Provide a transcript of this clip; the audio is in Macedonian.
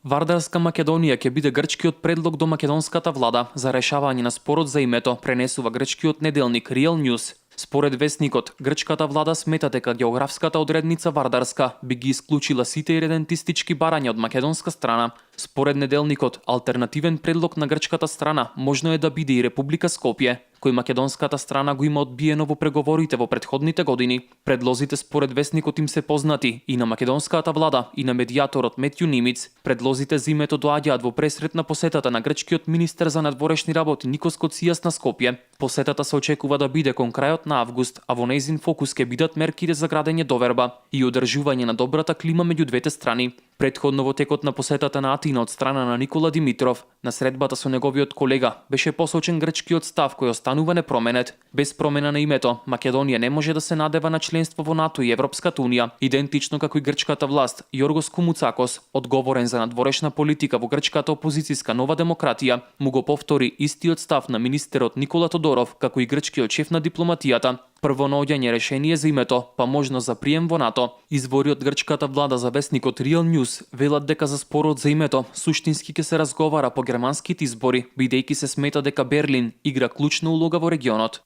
Вардарска Македонија ќе биде грчкиот предлог до македонската влада за решавање на спорот за името, пренесува грчкиот неделник Real News. Според весникот, грчката влада смета дека географската одредница Вардарска би ги исклучила сите иредентистички барања од македонска страна. Според неделникот, алтернативен предлог на грчката страна можно е да биде и Република Скопје, кој македонската страна го има одбиено во преговорите во претходните години. Предлозите според весникот им се познати и на македонската влада и на медијаторот Метју Нимиц. Предлозите за името доаѓаат во пресрет на посетата на грчкиот министер за надворешни работи Никос Коцијас на Скопје. Посетата се очекува да биде кон крајот на август, а во нејзин фокус ќе бидат мерките за градење доверба и одржување на добрата клима меѓу двете страни. Претходно во текот на посетата на Атина од страна на Никола Димитров, на средбата со неговиот колега, беше посочен грчкиот став кој останува непроменет. Без промена на името, Македонија не може да се надева на членство во НАТО и Европската унија, идентично како и грчката власт. Јоргос Кумуцакос, одговорен за надворешна политика во грчката опозицијска Нова демократија, му го повтори истиот став на министерот Никола Тодоров, како и грчкиот шеф на дипломатијата. Прво наоѓање решение за името, па можно за прием во НАТО. Извори од грчката влада за весникот Real News велат дека за спорот за името суштински ќе се разговара по германските избори, бидејќи се смета дека Берлин игра клучна улога во регионот.